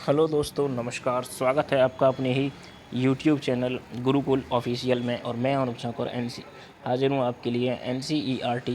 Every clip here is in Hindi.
हेलो दोस्तों, नमस्कार। स्वागत है आपका अपने ही यूट्यूब चैनल गुरुकुल ऑफिशियल में। और मैं अनुप ठाकुर हाजिर हूँ आपके लिए NCERT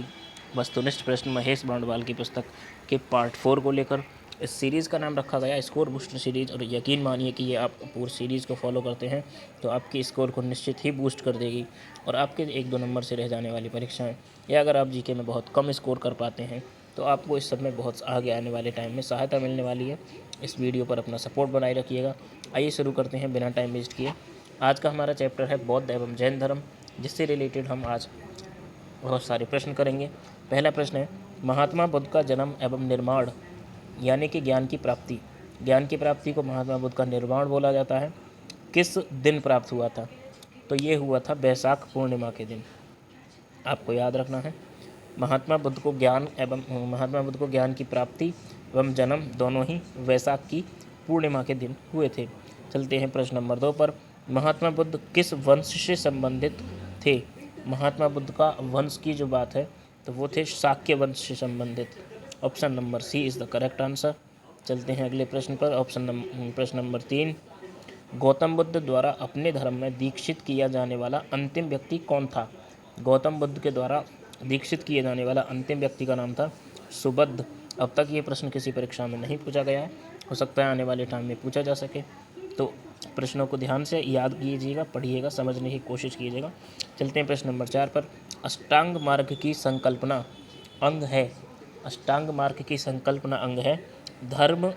वस्तुनिष्ठ प्रश्न महेश बांडवाल की पुस्तक के पार्ट 4 को लेकर। इस सीरीज़ का नाम रखा गया स्कोर बूस्टर सीरीज़, और यकीन मानिए कि ये आप पूरी सीरीज़ को फॉलो करते हैं तो आपकी स्कोर को निश्चित ही बूस्ट कर देगी। और आपके 1-2 नंबर से रह जाने वाली परीक्षाएँ, या अगर आप जीके में बहुत कम स्कोर कर पाते हैं तो आपको इस सब में बहुत आगे आने वाले टाइम में सहायता मिलने वाली है। इस वीडियो पर अपना सपोर्ट बनाए रखिएगा। आइए शुरू करते हैं बिना टाइम वेस्ट किए। आज का हमारा चैप्टर है बौद्ध एवं जैन धर्म, जिससे रिलेटेड हम आज बहुत सारे प्रश्न करेंगे। पहला प्रश्न है, महात्मा बुद्ध का जन्म एवं निर्माण यानी कि ज्ञान की प्राप्ति को महात्मा बुद्ध का निर्वाण बोला जाता है। किस दिन प्राप्त हुआ था? तो ये हुआ था बैसाख पूर्णिमा के दिन। आपको याद रखना है, महात्मा बुद्ध को ज्ञान की प्राप्ति एवं जन्म दोनों ही वैशाख की पूर्णिमा के दिन हुए थे। चलते हैं प्रश्न नंबर 2 पर। महात्मा बुद्ध किस वंश से संबंधित थे? महात्मा बुद्ध का वंश की जो बात है तो वो थे शाक्य वंश से संबंधित। Option number C is the correct answer. चलते हैं अगले प्रश्न पर। प्रश्न नंबर 3, गौतम बुद्ध द्वारा अपने धर्म में दीक्षित किया जाने वाला अंतिम व्यक्ति कौन था? गौतम बुद्ध के द्वारा दीक्षित किए जाने वाला अंतिम व्यक्ति का नाम था सुबुद्ध। अब तक ये प्रश्न किसी परीक्षा में नहीं पूछा गया है, हो सकता है आने वाले टाइम में पूछा जा सके। तो प्रश्नों को ध्यान से याद कीजिएगा, पढ़िएगा, समझने की कोशिश कीजिएगा। चलते हैं प्रश्न नंबर 4 पर। अष्टांग मार्ग की संकल्पना अंग है धर्म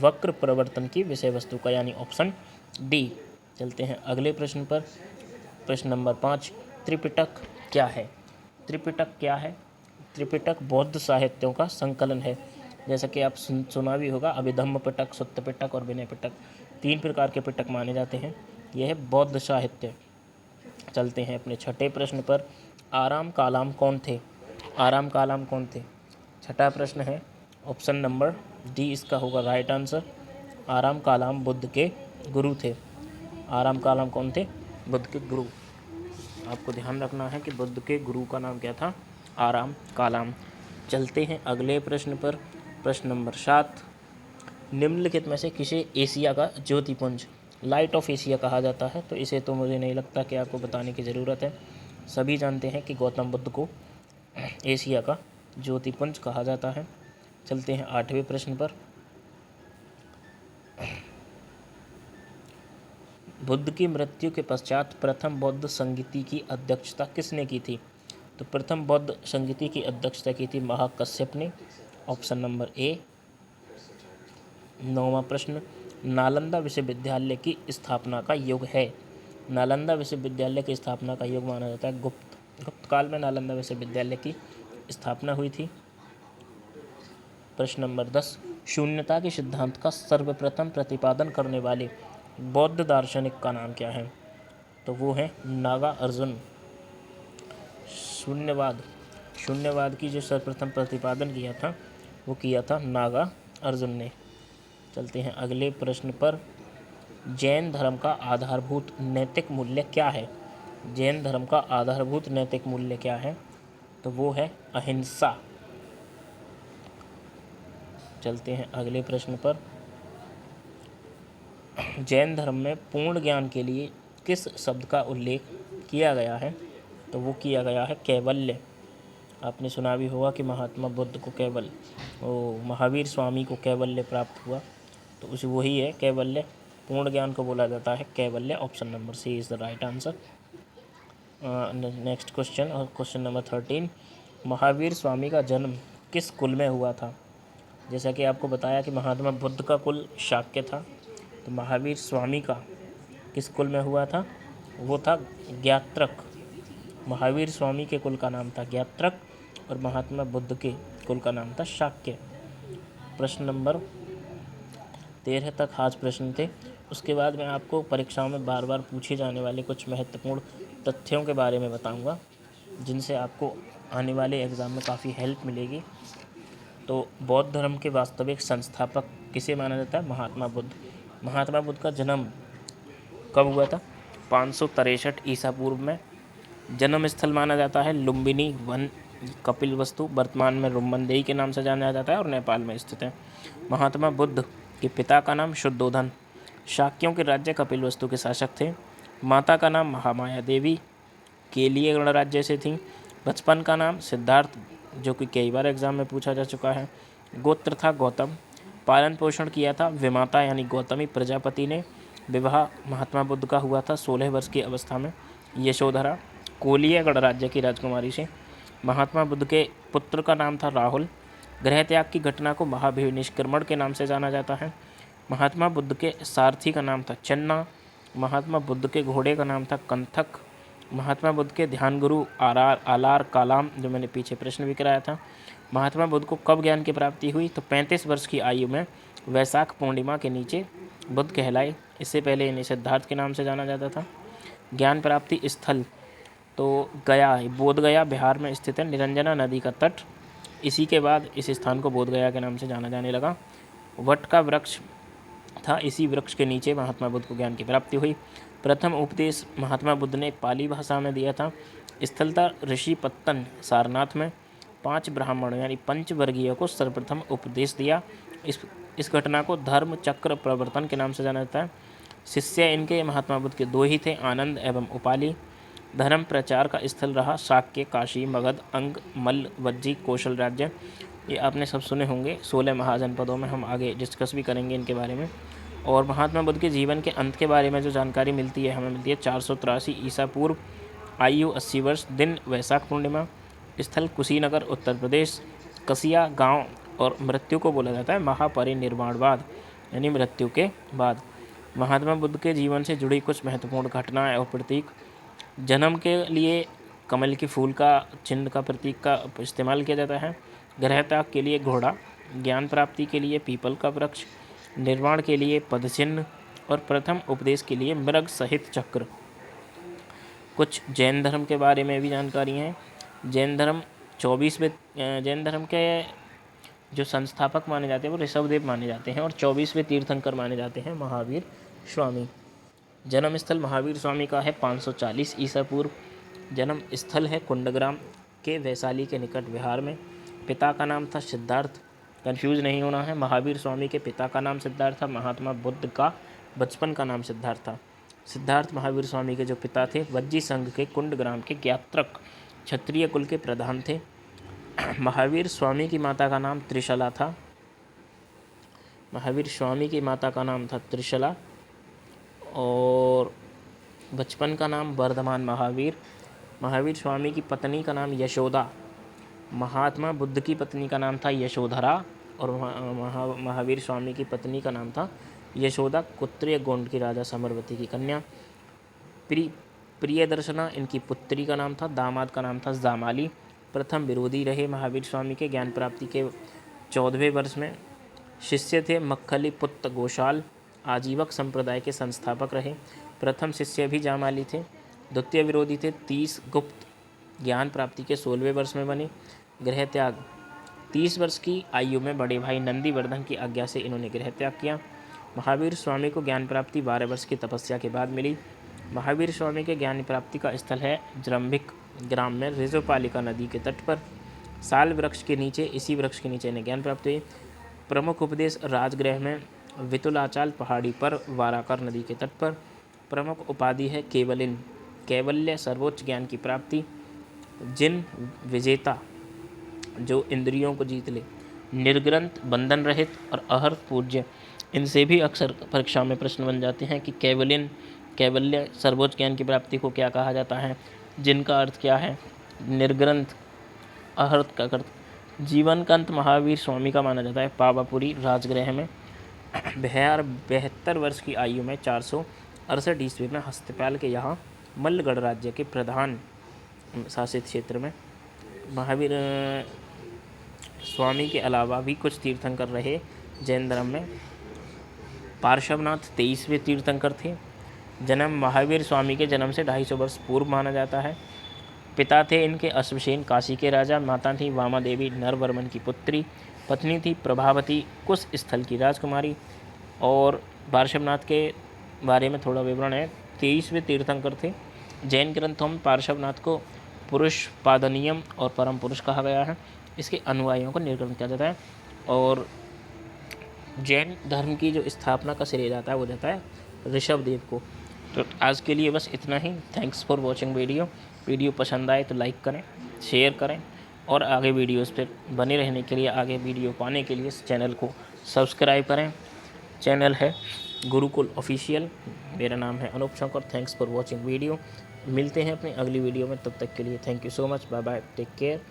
वक्र प्रवर्तन की विषय वस्तु का, यानी ऑप्शन डी। चलते हैं अगले प्रश्न पर। प्रश्न नंबर 5, त्रिपिटक क्या है? त्रिपिटक बौद्ध साहित्यों का संकलन है। जैसा कि आप सुना भी होगा, अभिधम्म पिटक, सुत्त पिटक और विनय पिटक, 3 प्रकार के पिटक माने जाते हैं। यह है बौद्ध साहित्य। चलते हैं अपने छठे प्रश्न पर। आराम कालाम कौन थे? छठा प्रश्न है, ऑप्शन नंबर डी इसका होगा राइट आंसर। आराम कालाम बुद्ध के गुरु थे। आराम कालाम कौन थे? बुद्ध के गुरु। आपको ध्यान रखना है कि बुद्ध के गुरु का नाम क्या था? आराम कालाम। चलते हैं अगले प्रश्न पर। प्रश्न नंबर 7, निम्नलिखित में से किसे एशिया का ज्योतिपुंज, लाइट ऑफ एशिया कहा जाता है? तो इसे तो मुझे नहीं लगता कि आपको बताने की ज़रूरत है। सभी जानते हैं कि गौतम बुद्ध को एशिया का ज्योतिपुंज कहा जाता है। चलते हैं 8वें प्रश्न पर। बुद्ध की मृत्यु के पश्चात प्रथम बौद्ध संगीति की अध्यक्षता किसने की थी? तो प्रथम बौद्ध संगीति की अध्यक्षता की थी महाकश्यप ने। Option number A. 9वां प्रश्न, नालंदा विश्वविद्यालय की स्थापना का युग है? नालंदा विश्वविद्यालय की स्थापना का युग माना जाता है गुप्त काल में नालंदा विश्वविद्यालय की स्थापना हुई थी। प्रश्न नंबर 10, शून्यता के सिद्धांत का सर्वप्रथम प्रतिपादन करने वाले बौद्ध दार्शनिक का नाम क्या है? तो वो है नागार्जुन। शून्यवाद की जो सर्वप्रथम प्रतिपादन किया था वो किया था नागार्जुन ने। चलते हैं अगले प्रश्न पर। जैन धर्म का आधारभूत नैतिक मूल्य क्या है? जैन धर्म का आधारभूत नैतिक मूल्य क्या है? तो वो है अहिंसा। चलते हैं अगले प्रश्न पर। जैन धर्म में पूर्ण ज्ञान के लिए किस शब्द का उल्लेख किया गया है? तो वो किया गया है कैवल्य। आपने सुना भी होगा कि महात्मा बुद्ध को महावीर स्वामी को कैवल्य प्राप्त हुआ, तो उसे वही है कैवल्य। पूर्ण ज्ञान को बोला जाता है कैवल्य। Option number C is the right answer. Next question, और क्वेश्चन नंबर 13, महावीर स्वामी का जन्म किस कुल में हुआ था? जैसा कि आपको बताया कि महात्मा बुद्ध का कुल शाक्य था, तो महावीर स्वामी का किस कुल में हुआ था? वो था ज्ञात्रक। महावीर स्वामी के कुल का नाम था ज्ञात्रक और महात्मा बुद्ध के कुल का नाम था शाक्य। प्रश्न नंबर 13 तक आज प्रश्न थे। उसके बाद मैं आपको परीक्षाओं में बार बार पूछे जाने वाले कुछ महत्वपूर्ण तथ्यों के बारे में बताऊंगा, जिनसे आपको आने वाले एग्ज़ाम में काफ़ी हेल्प मिलेगी। तो बौद्ध धर्म के वास्तविक संस्थापक किसे माना जाता है? महात्मा बुद्ध। महात्मा बुद्ध का जन्म कब हुआ था? 563 ईसा पूर्व में। जन्म स्थल माना जाता है लुम्बिनी वन कपिलवस्तु, वर्तमान में रुम्बनदेही के नाम से जाना जाता है और नेपाल में स्थित है। महात्मा बुद्ध कि पिता का नाम शुद्धोधन शाक्यों के राज्य कपिलवस्तु के शासक थे। माता का नाम महामाया देवी केलिय गणराज्य से थी। बचपन का नाम सिद्धार्थ, जो कि कई बार एग्जाम में पूछा जा चुका है। गोत्र था गौतम। पालन पोषण किया था विमाता यानी गौतमी प्रजापति ने। विवाह महात्मा बुद्ध का हुआ था 16 वर्ष की अवस्था में यशोधरा कोलिय गणराज्य की राजकुमारी से। महात्मा बुद्ध के पुत्र का नाम था राहुल। गृह त्याग की घटना को महाभिनिष्क्रमण के नाम से जाना जाता है। महात्मा बुद्ध के सारथी का नाम था चन्ना। महात्मा बुद्ध के घोड़े का नाम था कंथक। महात्मा बुद्ध के ध्यान गुरु आलार कालाम, जो मैंने पीछे प्रश्न भी कराया था। महात्मा बुद्ध को कब ज्ञान की प्राप्ति हुई? तो 35 वर्ष की आयु में वैशाख पूर्णिमा के नीचे बुद्ध कहलाए। इससे पहले इन्हें सिद्धार्थ के नाम से जाना जाता था। ज्ञान प्राप्ति स्थल तो गया, बोध गया बिहार में स्थित है, निरंजना नदी का तट। इसी के बाद इस स्थान को बोध गया के नाम से जाना जाने लगा। वट का वृक्ष था, इसी वृक्ष के नीचे महात्मा बुद्ध को ज्ञान की प्राप्ति हुई। प्रथम उपदेश महात्मा बुद्ध ने पाली भाषा में दिया था। स्थल था ऋषि पत्तन सारनाथ में। 5 ब्राह्मण यानी पंचवर्गीय को सर्वप्रथम उपदेश दिया। इस घटना को धर्म चक्र प्रवर्तन के नाम से जाना जाता है। शिष्य इनके महात्मा बुद्ध के 2 ही थे, आनंद एवं उपाली। धर्म प्रचार का स्थल रहा शाक्य, काशी, मगध, अंग, मल्ल, वज्जी, कौशल राज्य। ये आपने सब सुने होंगे। 16 महाजनपदों में हम आगे डिस्कस भी करेंगे इनके बारे में। और महात्मा बुद्ध के जीवन के अंत के बारे में जो जानकारी मिलती है हमें मिलती है 483 ईसा पूर्व, आयु 80 वर्ष, दिन वैशाख पूर्णिमा, स्थल कुशीनगर उत्तर प्रदेश, कसिया गांव, और मृत्यु को बोला जाता है महापरिनिर्वाणवाद यानी मृत्यु के बाद। महात्मा बुद्ध के जीवन से जुड़ी कुछ महत्वपूर्ण घटनाएं और प्रतीक। जन्म के लिए कमल के फूल का चिन्ह का प्रतीक का इस्तेमाल किया जाता है। गृह त्याग के लिए घोड़ा, ज्ञान प्राप्ति के लिए पीपल का वृक्ष, निर्वाण के लिए पदचिन्ह, और प्रथम उपदेश के लिए मृग सहित चक्र। कुछ जैन धर्म के बारे में भी जानकारी है। जैन धर्म 24वें जैन धर्म के जो संस्थापक माने जाते हैं वो ऋषभदेव माने जाते हैं, और 24वें तीर्थंकर माने जाते हैं महावीर स्वामी। जन्म स्थल महावीर स्वामी का है 540 ईसा पूर्व। जन्म स्थल है कुंडग्राम के वैशाली के निकट बिहार में। पिता का नाम था सिद्धार्थ, कंफ्यूज नहीं होना है। महावीर स्वामी के पिता का नाम सिद्धार्थ था। महात्मा बुद्ध का बचपन का नाम सिद्धार्थ था। सिद्धार्थ महावीर स्वामी के जो पिता थे वज्जी संघ के कुंडग्राम के ज्ञात्रक क्षत्रिय कुल के प्रधान थे। महावीर स्वामी की माता का नाम त्रिशला था। महावीर स्वामी की माता का नाम था त्रिशला, और बचपन का नाम वर्धमान महावीर। महावीर स्वामी की पत्नी का नाम यशोदा। महात्मा बुद्ध की पत्नी का नाम था यशोधरा, और महावीर स्वामी की पत्नी का नाम था यशोदा, कुत्रीय गोंड की राजा समरवती की कन्या। प्रियदर्शना इनकी पुत्री का नाम था। दामाद का नाम था जामाली। प्रथम विरोधी रहे महावीर स्वामी के ज्ञान प्राप्ति के 14वें वर्ष में। शिष्य थे मक्खली पुत्र गोशाल, आजीवक संप्रदाय के संस्थापक रहे। प्रथम शिष्य भी जामाली थे। द्वितीय विरोधी थे 30 गुप्त, ज्ञान प्राप्ति के 16वें वर्ष में बने। गृह त्याग 30 वर्ष की आयु में बड़े भाई नंदीवर्धन की आज्ञा से इन्होंने गृह त्याग किया। महावीर स्वामी को ज्ञान प्राप्ति 12 वर्ष की तपस्या के बाद मिली। महावीर स्वामी के ज्ञान प्राप्ति का स्थल है जृंभिक ग्राम में ऋजोपालिका नदी के तट पर। साल वृक्ष के नीचे, इसी वृक्ष के नीचे इन्हें ज्ञान प्राप्त हुई। प्रमुख उपदेश राजगृह में, वितुलाचाल पहाड़ी पर, वाराकर नदी के तट पर। प्रमुख उपाधि है केवलिन, कैवल्य सर्वोच्च ज्ञान की प्राप्ति। जिन विजेता जो इंद्रियों को जीत ले, निर्ग्रंथ बंधन रहित और अहर पूज्य। इनसे भी अक्सर परीक्षा में प्रश्न बन जाते हैं कि कैवल्य सर्वोच्च ज्ञान की प्राप्ति को क्या कहा जाता है, जिनका अर्थ क्या है, निर्ग्रंथ अहर्त का अर्थ। जीवन का अंत महावीर स्वामी का माना जाता है पावापुरी राजगृह में। 72 वर्ष की आयु में 468 ईस्वी में हस्तपाल के यहाँ मल्लगढ़ राज्य के प्रधान शासित क्षेत्र में महावीर स्वामी के अलावा भी कुछ तीर्थंकर रहे जैन धर्म में। पार्श्वनाथ 23वें तीर्थंकर थे। जन्म महावीर स्वामी के जन्म से 250 वर्ष पूर्व माना जाता है। पिता थे इनके अश्वसेन काशी के राजा। माता थी वामा देवी नरवर्मन की पुत्री। पत्नी थी प्रभावती कुश स्थल की राजकुमारी। और पार्श्वनाथ के बारे में थोड़ा विवरण है। 23वें तीर्थंकर थे। जैन ग्रंथों में पार्श्वनाथ को पुरुष पादनियम और परम पुरुष कहा गया है। इसके अनुयायियों को निर्ग्रंथ किया जाता है। और जैन धर्म की जो स्थापना का श्रेय जाता है वो जाता है ऋषभदेव को। तो आज के लिए बस इतना ही। थैंक्स फॉर वॉचिंग वीडियो पसंद आए तो लाइक करें, शेयर करें और आगे वीडियोस पे बने रहने के लिए, आगे वीडियो पाने के लिए इस चैनल को सब्सक्राइब करें। चैनल है गुरुकुल ऑफिशियल। मेरा नाम है Anoop Shankar. Thanks for watching video. मिलते हैं अपनी अगली वीडियो में, तब तक के लिए thank you so much. Bye bye, take care.